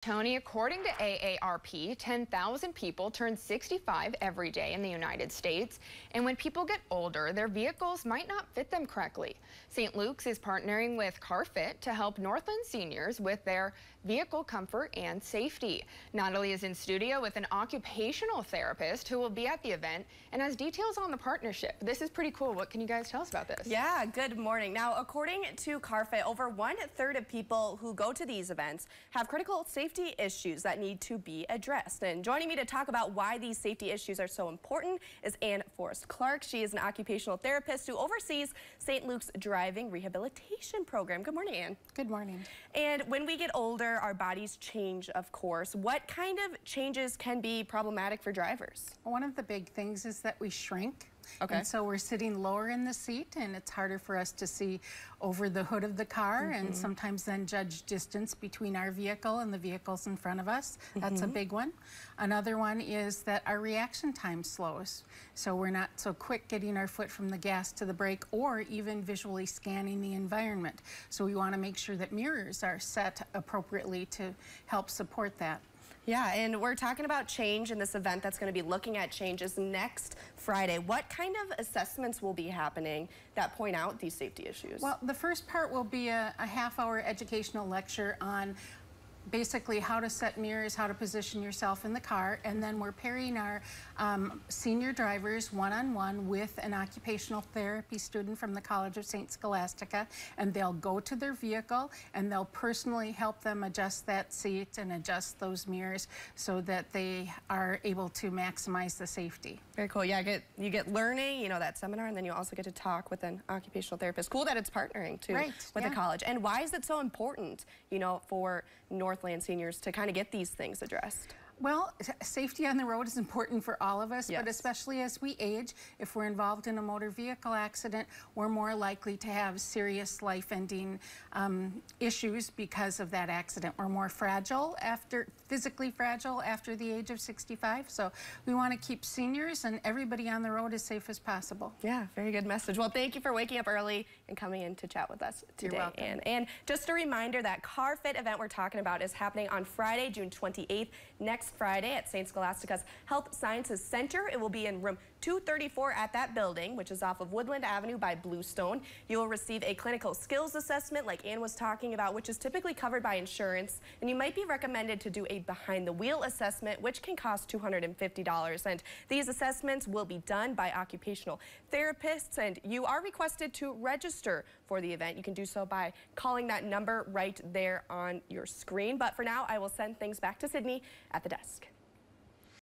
Tony, according to AARP, 10,000 people turn 65 every day in the United States. And when people get older, their vehicles might not fit them correctly. St. Luke's is partnering with CarFit to help Northland seniors with their vehicle comfort and safety. Natalie is in studio with an occupational therapist who will be at the event and has details on the partnership. This is pretty cool. What can you guys tell us about this? Yeah, good morning. Now, according to CarFit, over 1/3 of people who go to these events have critical safety issues that need to be addressed. And joining me to talk about why these safety issues are so important is Ann Forrest Clark. She is an occupational therapist who oversees St. Luke's driving rehabilitation program. Good morning, Ann. Good morning. And when we get older, our bodies change, of course. What kind of changes can be problematic for drivers? One of the big things is that we shrink. Okay. And so we're sitting lower in the seat, and it's harder for us to see over the hood of the car, and sometimes then judge distance between our vehicle and the vehicles in front of us. That's a big one. Another one is that our reaction time slows. So we're not so quick getting our foot from the gas to the brake or even visually scanning the environment. So we want to make sure that mirrors are set appropriately to help support that. Yeah, and we're talking about change in this event that's going to be looking at changes next Friday. What kind of assessments will be happening that point out these safety issues? Well, the first part will be a half-hour educational lecture on basically how to set mirrors, how to position yourself in the car, and then we're pairing our senior drivers one-on-one with an occupational therapy student from the College of St. Scholastica, and they'll go to their vehicle and they'll personally help them adjust that seat and adjust those mirrors so that they are able to maximize the safety. Very cool. Yeah, you get learning, that seminar, and then you also get to talk with an occupational therapist. Cool that it's partnering too with the college. And why is it so important, for Northland seniors to kind of get these things addressed? Well, safety on the road is important for all of us, yes. But especially as we age, if we're involved in a motor vehicle accident, we're more likely to have serious life-ending issues because of that accident. We're more physically fragile after the age of 65, so we want to keep seniors and everybody on the road as safe as possible. Yeah, very good message. Well, thank you for waking up early and coming in to chat with us today. You're welcome. And just a reminder that CarFit event we're talking about is happening on Friday, June 28th, next Friday at St. Scholastica's Health Sciences Center. It will be in room 234 at that building, which is off of Woodland Avenue by Bluestone. You will receive a clinical skills assessment like Ann was talking about, which is typically covered by insurance, and you might be recommended to do a behind-the-wheel assessment, which can cost $250. And these assessments will be done by occupational therapists, and you are requested to register for the event. You can do so by calling that number right there on your screen. But for now, I will send things back to Sydney at the desk.